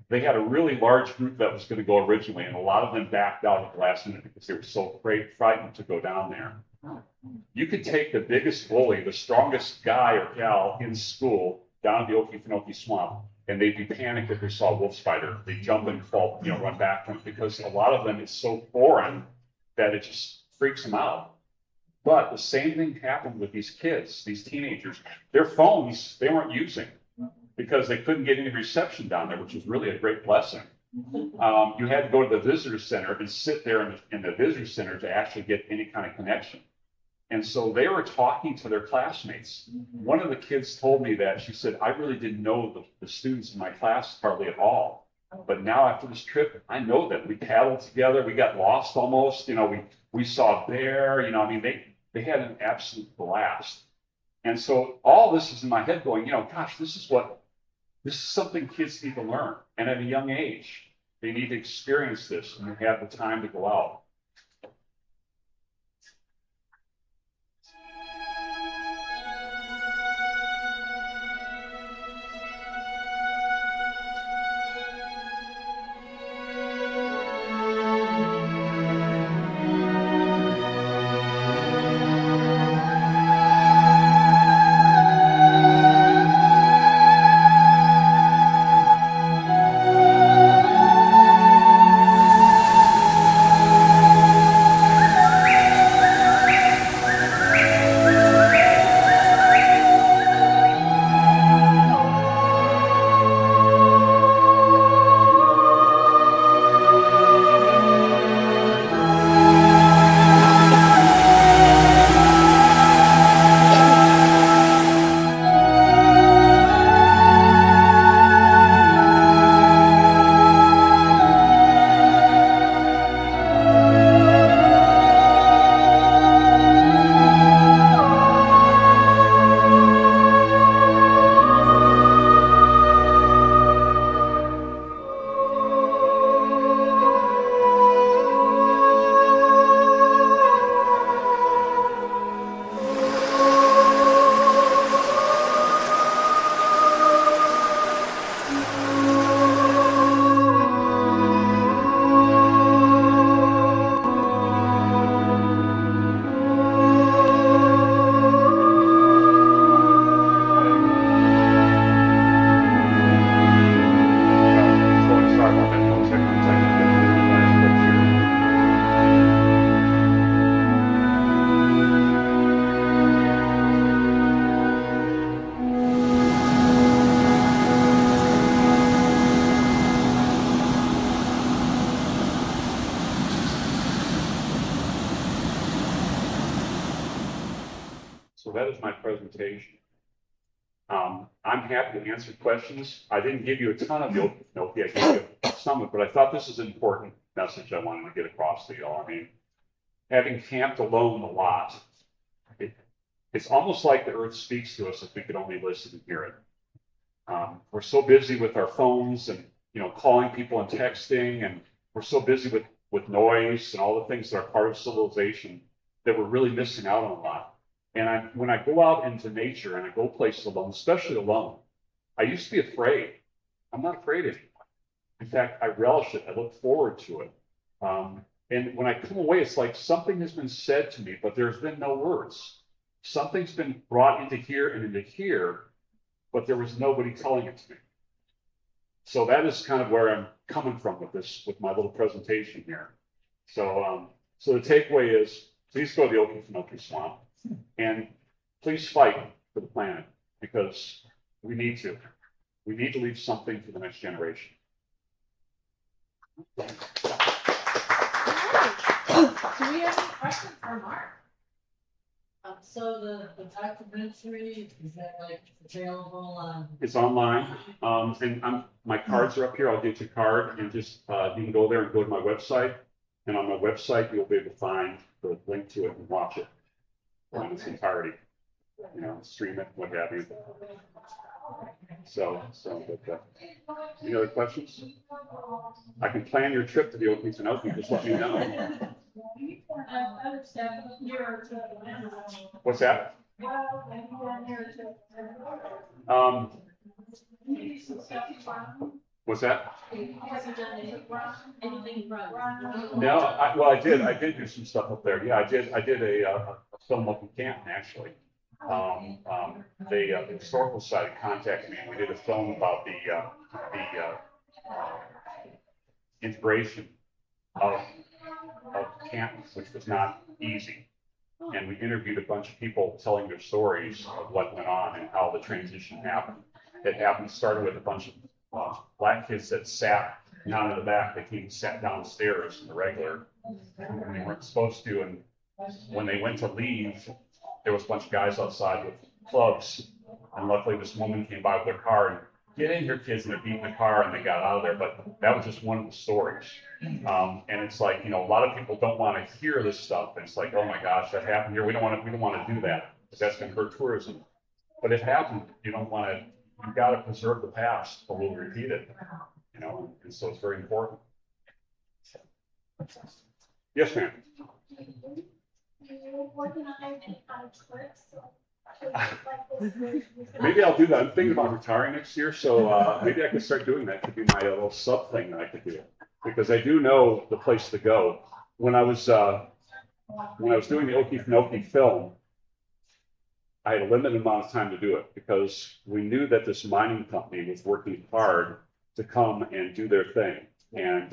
S2: They had a really large group that was going to go originally, and a lot of them backed out at the last minute because they were so frightened to go down there. You could take the biggest bully, the strongest guy or gal in school down to the Okefenokee Swamp, and they'd be panicked if they saw a wolf spider. They'd jump and fall, run back from it because a lot of them is so foreign that it just freaks them out. But the same thing happened with these kids, these teenagers. Their phones, they weren't using because they couldn't get any reception down there, which was really a great blessing. You had to go to the visitor center and sit there in the visitor center to actually get any kind of connection. And so they were talking to their classmates. One of the kids told me that she said, I really didn't know the students in my class hardly at all. But now after this trip, I know them. We paddled together. We got lost almost. We saw a bear. They had an absolute blast. And so all this is in my head going, gosh, this is something kids need to learn. And at a young age, they need to experience this and have the time to go out. So that is my presentation. I'm happy to answer questions. I didn't give you a ton of the Okefenokee, I gave you some of it, but I thought this is an important message I wanted to get across to y'all. I mean, having camped alone a lot, it's almost like the earth speaks to us if we could only listen and hear it. We're so busy with our phones and, calling people and texting, and we're so busy with noise and all the things that are part of civilization that we're really missing out on a lot. And when I go out into nature and I go places alone, especially alone, I used to be afraid. I'm not afraid anymore. In fact, I relish it. I look forward to it. And when I come away, it's like something has been said to me, but there's been no words. Something's been brought into here and into here, but there was nobody telling it to me. So that is kind of where I'm coming from with my little presentation here. So the takeaway is, please go to the Okefenokee Swamp and please fight for the planet, because we need to. We need to leave something for the next generation.
S3: Do we have any questions for Mark?
S5: So the documentary, is that like available on?
S2: It's online, and my cards are up here. I'll get your card, and just you can go there and go to my website, and on my website you'll be able to find the link to it and watch it in its entirety. Stream it, what have you. So, but any other questions? I can plan your trip to the Okefenokee. Just let me know. What's that? What's that? No, I did do some stuff up there. Yeah, I did a film up in Canton, actually. The historical side contacted me, and we did a film about the integration of Canton, which was not easy. And we interviewed a bunch of people telling their stories of what went on and how the transition happened. It started with a bunch of black kids that sat down in the back. They came and sat downstairs in the regular, and they weren't supposed to. And when they went to leave, there was a bunch of guys outside with clubs, and luckily this woman came by with their car and, "Get in here, kids," and they're beating the car, and they got out of there. But that was just one of the stories. And it's like, a lot of people don't want to hear this stuff. And it's like, oh my gosh, that happened here. We don't want to do that, because that's going to hurt tourism. But it happened. You got to preserve the past, or we'll repeat it. And so it's very important. Yes, ma'am. Maybe I'll do that. I'm thinking about retiring next year, so maybe I could start doing that. Could be my little sub thing that I could do, because I do know the place to go. When I was doing the Okefenokee film, I had a limited amount of time to do it, because we knew that this mining company was working hard to come and do their thing, and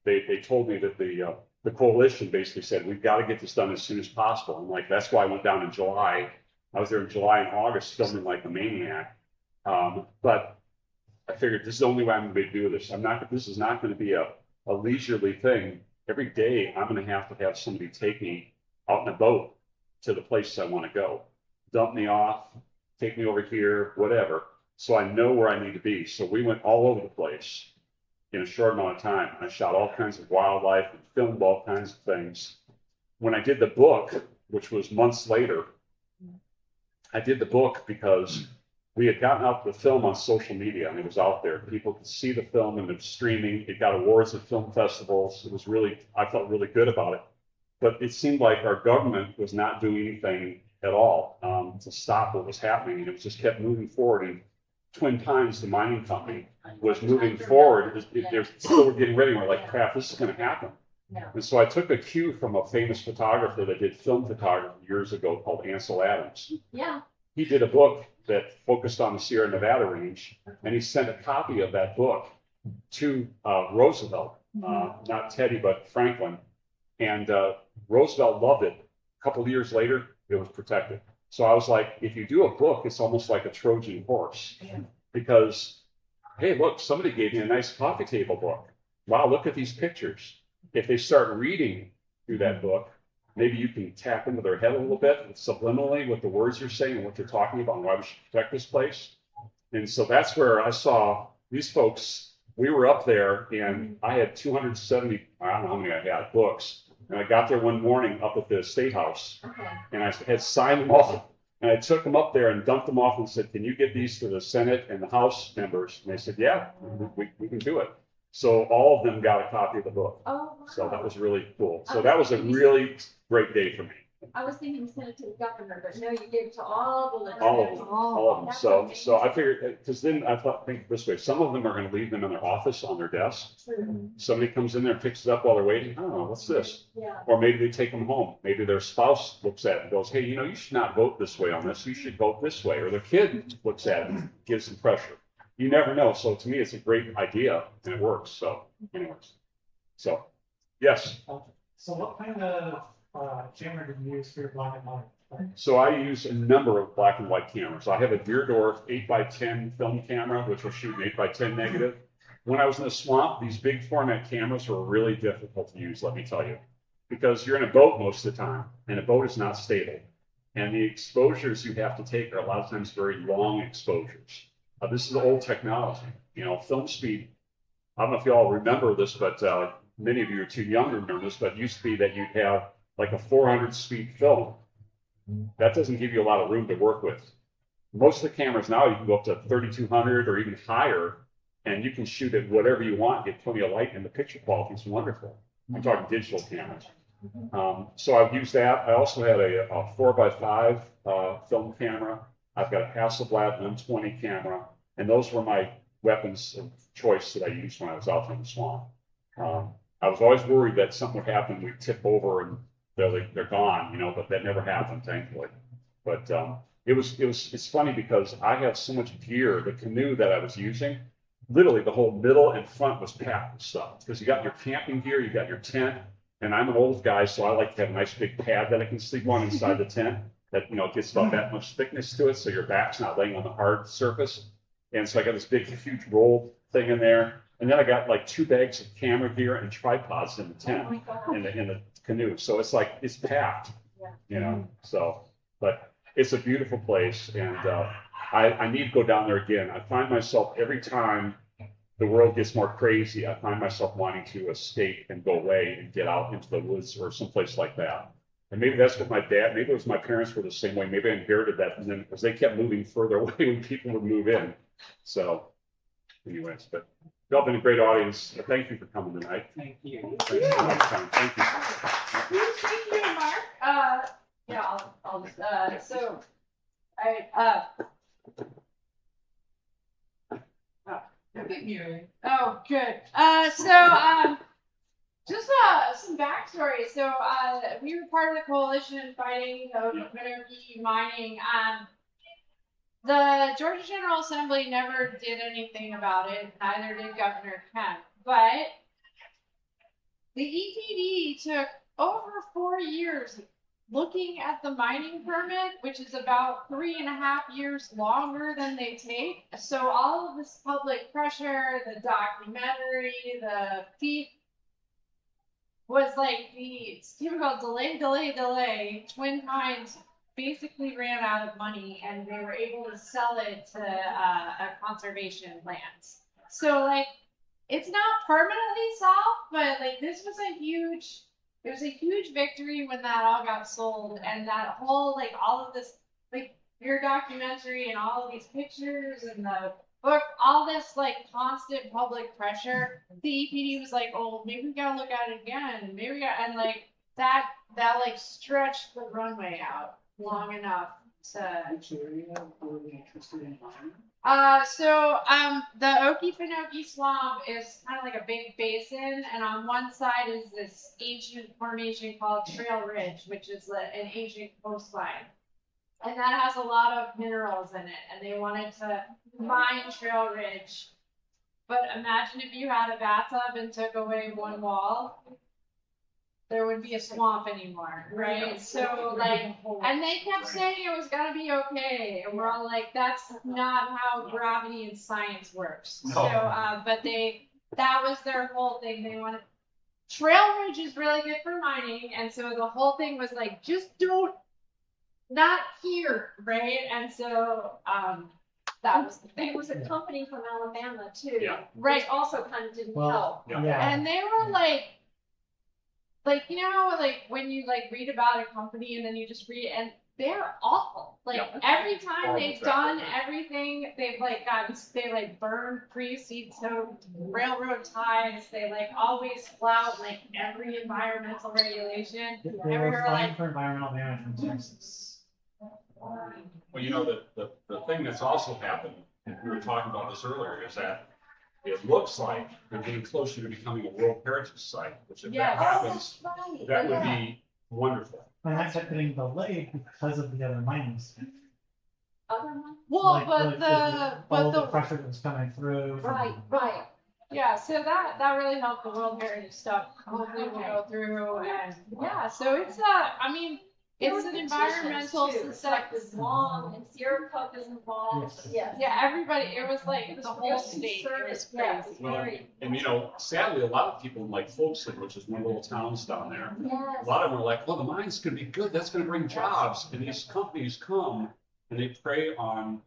S2: they told me that the coalition basically said, we've got to get this done as soon as possible. And that's why I went down in July. I was there in July and August filming like a maniac. But I figured this is the only way I'm going to be able to do this. This is not going to be a leisurely thing. Every day I'm going to have somebody take me out in a boat to the places I want to go. Dump me off, take me over here, whatever. So I know where I need to be. So we went all over the place in a short amount of time. I shot all kinds of wildlife and filmed all kinds of things. When I did the book, which was months later, I did the book because we had gotten out the film on social media, and it was out there. People could see the film, and it was streaming. It got awards at film festivals. It was I felt really good about it. But it seemed like our government was not doing anything at all to stop what was happening, and it just kept moving forward. And Twin Pines, the mining company, was moving forward. They're still getting ready. We're like, crap, this is going to happen. And so I took a cue from a famous photographer that did film photography years ago called Ansel Adams.
S3: Yeah.
S2: He did a book that focused on the Sierra Nevada range, and he sent a copy of that book to Roosevelt, not Teddy, but Franklin. And Roosevelt loved it. A couple of years later, it was protected. So I was like, if you do a book, it's almost like a Trojan horse, because, hey, look, somebody gave me a nice coffee table book. Wow, look at these pictures. If they start reading through that book, maybe you can tap into their head a little bit subliminally with the words you're saying and what you're talking about and why we should protect this place. And so that's where I saw these folks. We were up there and I had 270, I don't know how many I had, books. And I got there one morning up at the State House and I had signed them all. And I took them up there and dumped them off and said, can you get these to the Senate and the House members? And they said, yeah, we can do it. So all of them got a copy of the book.
S3: Oh, wow.
S2: So that was really cool. So that was a really great day for me.
S3: I was thinking send it to the governor, but no, you gave it to all the legislators.
S2: All of them, all of them.
S3: That's
S2: So
S3: amazing.
S2: I figured, because then I thought, think this way, some of them are going to leave them in their office on their desk.
S3: True.
S2: Somebody comes in there and picks it up while they're waiting. I don't know, what's this?
S3: Yeah.
S2: Or maybe they take them home. Maybe their spouse looks at it and goes, hey, you know, you should not vote this way on this. You should vote this way. Or their kid looks at it and gives some pressure. You never know. So to me, it's a great idea and it works. So anyways, so yes.
S1: So what kind of camera did you use for your black and white?
S2: So I use a number of black and white cameras. I have a Deerdorf 8x10 film camera, which will shoot an 8x10 negative. When I was in the swamp, these big format cameras were really difficult to use, let me tell you, because you're in a boat most of the time, and a boat is not stable. And the exposures you have to take are a lot of times very long exposures. This is old technology, you know, film speed. I don't know if you all remember this, but many of you are too young to remember this, but it used to be that you'd have like a 400 speed film. That doesn't give you a lot of room to work with. Most of the cameras now, you can go up to 3200 or even higher, and you can shoot at whatever you want, get plenty of light, and the picture quality is wonderful. I'm talking digital cameras. So I've used that. I also had a 4x5 film camera. I've got a Hasselblad 120 camera, and those were my weapons of choice that I used when I was out in the swamp. I was always worried that something would happen, we'd tip over and they're gone, you know, but that never happened, thankfully. But it's funny because I have so much gear. The canoe that I was using, literally the whole middle and front was packed with stuff because you got your camping gear, you got your tent, and I'm an old guy, so I like to have a nice big pad that I can sleep on inside the tent that, you know, gets about that much thickness to it, so your back's not laying on the hard surface. And so I got this big, huge roll thing in there. And then I got like 2 bags of camera gear and tripods in the tent, in the canoe. So it's like, it's packed, you know, so, but it's a beautiful place. And I need to go down there again. I find myself every time the world gets more crazy, I find myself wanting to escape and go away and get out into the woods or someplace like that. And maybe that's what my dad, maybe it was my parents were the same way. Maybe I inherited that from them because they kept moving further away when people would move in. So anyways, but y'all have been a great audience. Thank you for coming tonight.
S1: Thank you.
S2: Thank you for your time. Thank you.
S3: Thank you, Mark. Yeah, I'll just, so, oh, good. Just some backstory. So, we were part of the coalition fighting the Okefenokee mining. The Georgia General Assembly never did anything about it. Neither did Governor Kemp. But the EPD took over 4 years looking at the mining permit, which is about 3.5 years longer than they take. So all of this public pressure, the documentary, the feed was like it's typical delay. Twin Pines basically ran out of money and they were able to sell it to a conservation lands. So like it's not permanently solved, but like this was a huge victory when that all got sold, and that whole like all of this like your documentary and all of these pictures and the book, all this like constant public pressure. The EPD was like, oh, maybe we gotta look at it again. Maybe we got, and like that like stretched the runway out long enough to.
S1: Which area were you interested in mining?
S3: The Okefenokee Swamp is kind of like a big basin, and on one side is this ancient formation called Trail Ridge, which is an ancient coastline. And that has a lot of minerals in it, and they wanted to mine Trail Ridge. But imagine if you had a bathtub and took away one wall, there wouldn't be a swamp anymore, right? So like, and they kept saying it was gonna be okay, and we're all like, that's not how gravity and science works. No. So, but that was their whole thing. They wanted Trail Ridge is really good for mining, and so the whole thing was like, just don't, not here, right? And so that was the thing.
S6: There was a company from Alabama too.
S2: Yeah.
S3: Right.
S6: Which also kind of didn't
S1: Well,
S6: help.
S2: Yeah.
S3: And they were like, you know, like when you like read about a company and then you just read, and they're awful. Like
S2: Yeah.
S3: every time
S2: Horrible
S3: they've
S2: track
S3: done
S2: record.
S3: everything, they've like they like burned pre-seed soaked railroad ties. They like always flout like every environmental regulation.
S1: They
S3: And we
S1: were
S3: were
S1: fined
S3: like,
S1: for environmental damage in Texas.
S2: Well, you know, the thing that's also happened, and we were talking about this earlier, is that it looks like they're getting closer to becoming a World Heritage Site, which if
S3: Yes.
S2: that happens,
S6: Right.
S2: that would be wonderful.
S1: And that kept getting delayed because of the other mines.
S6: Other one?
S3: well,
S1: Like-
S3: but
S1: like all
S3: the
S1: the pressure that was coming through.
S6: Right, right.
S3: yeah, so that really helped the World Heritage stuff. Hopefully we'll go through, and yeah, so it's I mean,
S6: There
S3: it's
S6: were
S3: an
S6: petitions,
S3: environmental
S6: too. It's like
S3: success.
S6: this long, and Sierra Club is involved.
S1: Yes.
S6: Yes.
S3: Yeah, everybody. It was like
S6: It was
S3: the whole
S6: very
S3: state. It was
S6: concerted.
S3: crazy.
S6: Yes, it's
S2: Well,
S6: very.
S2: and you know, sadly, a lot of people like Folkestone, which is one of the little towns down there,
S6: Yes.
S2: a lot of them are like, well, the mine's gonna be good, that's gonna bring jobs. And these companies come and they prey on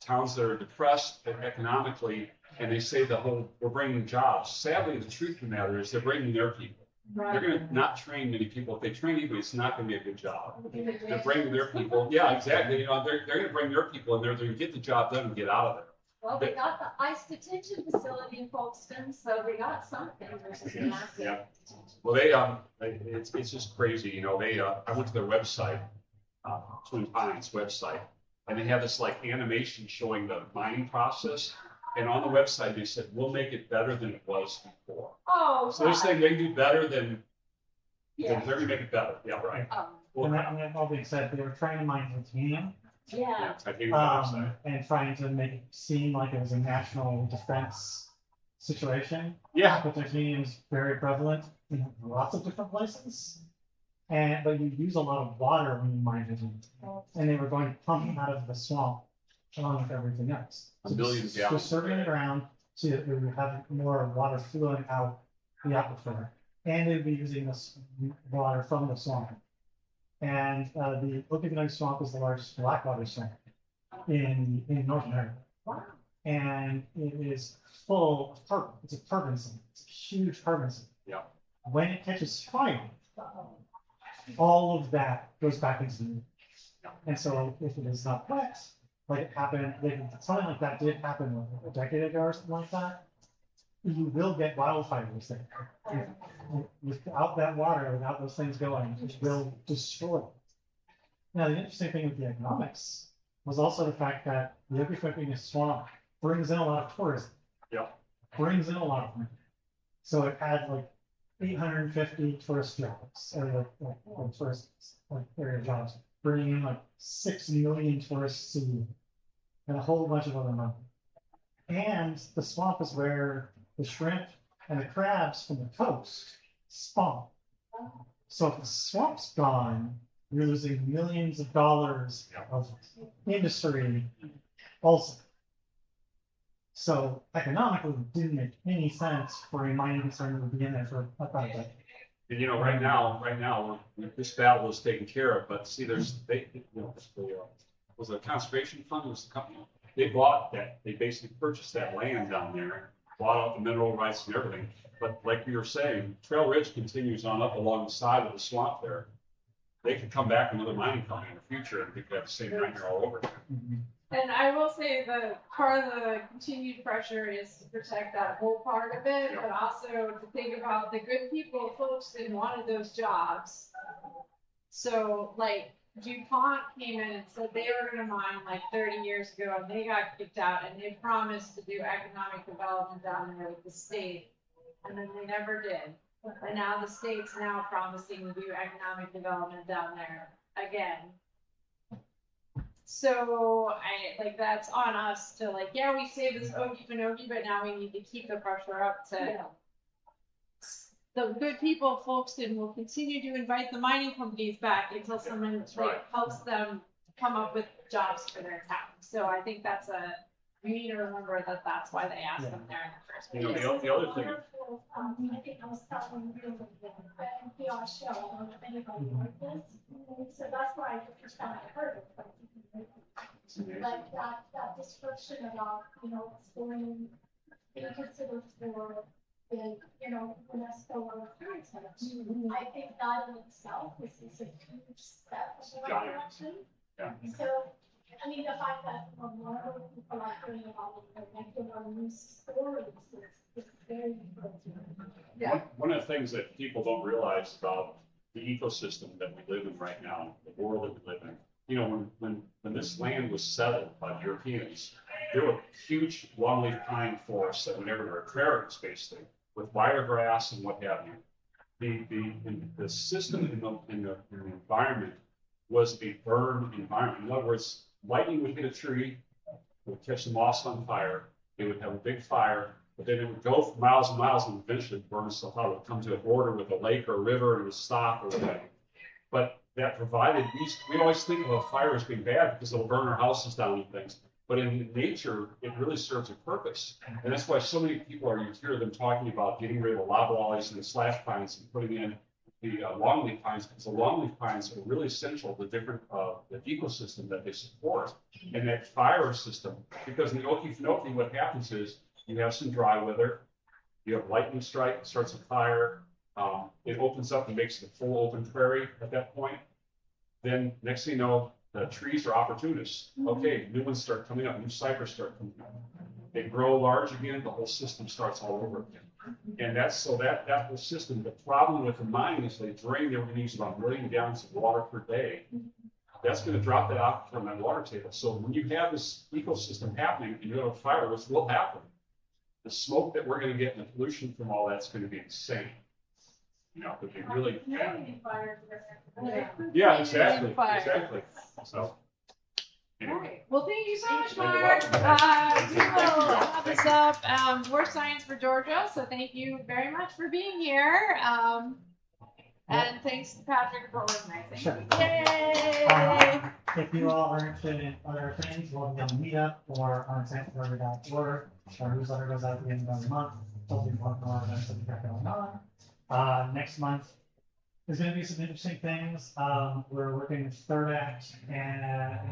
S2: towns that are depressed economically, and they say we're bringing jobs. Sadly, the truth of the matter is they're bringing their people. They're gonna not train many people. If they train anybody, it's not gonna be a good job. They're bringing their people. Yeah, exactly. You know, they're gonna bring their people and they're gonna get the job done and get out of there.
S6: Well, they got the ice detention facility in Folkestone, so they got something versus
S2: Yeah,
S6: massive
S2: yeah.
S6: detention.
S2: Well, it's just crazy, you know, I went to their website, Twin Pines website, and they have this like animation showing the mining process. And on the website, they said, we'll make it better than it was before.
S6: Oh,
S2: So they're saying they do better than,
S6: yeah.
S2: they're gonna make it better. Yeah, right.
S1: And that all being said, they were trying to mine titanium,
S6: Yeah.
S2: Titanium dioxide.
S1: and trying to make it seem like it was a national defense situation.
S2: Yeah,
S1: But titanium is very prevalent in lots of different places. But you use a lot of water when you mine titanium. And they were going to pump it out of the swamp along with everything else.
S2: A million gallons.
S1: Just circling around so that we would have more water flowing out the aquifer. And they'd be using this water from the swamp. And the Okefenokee Swamp is the largest blackwater swamp in North America.
S6: Wow.
S1: And it is full of carbon. It's a carbon sink. It's a huge carbon sink.
S2: Yeah.
S1: When it catches fire, all of that goes back into the earth. And so if it is not wet, like it happened, something like that did happen like a decade ago or something like that, you will get wildfires there. Without that water, without those things going, it will destroy it. Now, the interesting thing with the economics was also the fact that the Okefenokee Swamp brings in a lot of tourism.
S2: Yep.
S1: Brings in a lot of money. So it had like 850 tourist jobs, or like tourist area jobs, bringing in like 6 million tourists a year, and a whole bunch of other money. And the swamp is where the shrimp and the crabs from the coast spawn. So if the swamp's gone, you're losing millions of dollars of industry also. So economically, it didn't make any sense for a mining concern to be in there for about a decade.
S2: and you know, right now, this battle is taken care of, but see, was a conservation fund, was the company, they bought that, they basically purchased that land down there, bought out the mineral rights and everything. But like you were saying, Trail Ridge continues on up along the side of the swamp there. They could come back another mining company in the future and we could have the same nightmare all over again.
S3: And I will say the part of the continued pressure is to protect that whole part of it, but also to think about the good people, folks that wanted those jobs. So like DuPont came in and said they were going to mine like 30 years ago, and they got kicked out, and they promised to do economic development down there with the state, and then they never did. And now the state's now promising to do economic development down there again. So that's on us to like, yeah, we saved this Okefenokee, but now we need to keep the pressure up to the good people of Folkestone will continue to invite the mining companies back until someone
S2: right.
S3: helps them come up with jobs for their town. So I think that's we need to remember that that's why they asked them there in the first
S2: You know,
S3: place.
S2: the other thing,
S6: I think I was telling you, the NPR show, I don't know if anybody heard this, so that's why I the first time I heard it. Like that description about, what's going, being considered for the, UNESCO or heritage. I think that in itself is a huge step in the right direction.
S2: Yeah.
S6: So, I mean, the fact that more people are hearing about it, like there are new stories, it's very important.
S3: Yeah.
S2: one of the things that people don't realize about the ecosystem that we live in right now, the world that we live in, when this land was settled by the Europeans, there were huge longleaf pine forests that were everywhere, prairies basically, with wiregrass and what have you. The system in the environment was a burned environment. In other words, lightning would hit a tree, it would catch the moss on fire, it would have a big fire, but then it would go for miles and miles and eventually burn itself out. It would come to a border with a lake or a river and it would stop or whatever. But that provided, we always think of a fire as being bad because it'll burn our houses down and things. But in nature, it really serves a purpose. And that's why so many people you hear them talking about getting rid of the loblollies and the slash pines and putting in the longleaf pines, because the longleaf pines are really essential to the ecosystem that they support and that fire system. Because in the Okefenokee, what happens is you have some dry weather, you have lightning strike, starts a fire, it opens up and makes it a full open prairie at that point. Then next thing you know, the trees are opportunists. Okay, new ones start coming up, new cypress start coming up. They grow large again, the whole system starts all over again. And that whole system, the problem with the mining is they drain, they use about 1 million gallons of water per day. That's going to drop that out from that water table. So when you have this ecosystem happening and you have a fire, which will happen, the smoke that we're going to get and the pollution from all that's going to be insane. It could be really bad. Yeah, exactly. So.
S3: All right. Well, thank you so much, Mark. We will wrap this up. More Science for Georgia. So thank you very much for being here. And thanks to Patrick for organizing.
S1: Sure.
S3: Yay!
S1: If you all are interested in other things, we'll be on Meetup or on scienceforgeorgia.org. Our newsletter goes out at the end of the month. Tells you what more events that we got going on. Next month, there's going to be some interesting things. We're working with Third Act, and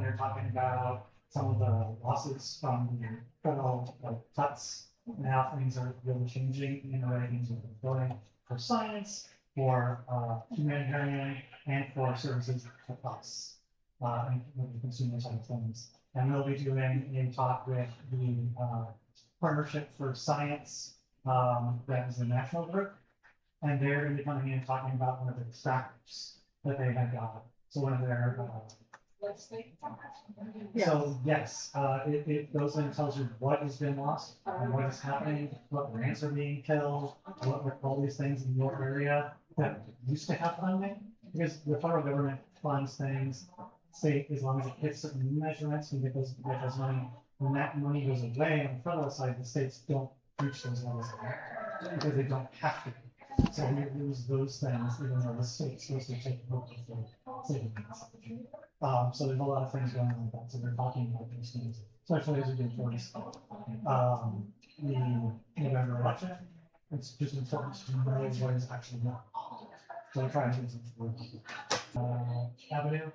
S1: they're talking about some of the lawsuits from the federal cuts and how things are really changing in the way things are going for science, for humanitarian, and for services to us and the consumer side of things. And we'll be doing a talk with the Partnership for Science, that is a national group. And they're going to be coming in and talking about one of the extractors that they have got. So one of their, so yes, it goes in and tells you what has been lost and what is happening, what grants are being killed, what all these things in your area that used to have funding. Because the federal government funds things, state, as long as it hits certain measurements and get those money. When that money goes away on the federal side, the states don't reach those levels because they don't have to. So we lose those things, even though the state's supposed to take over for savings. So there's a lot of things going on with that. So they're talking about those things, especially as we get towards the November election. It's just important to know what is actually going on. So we're trying to do some Avenue.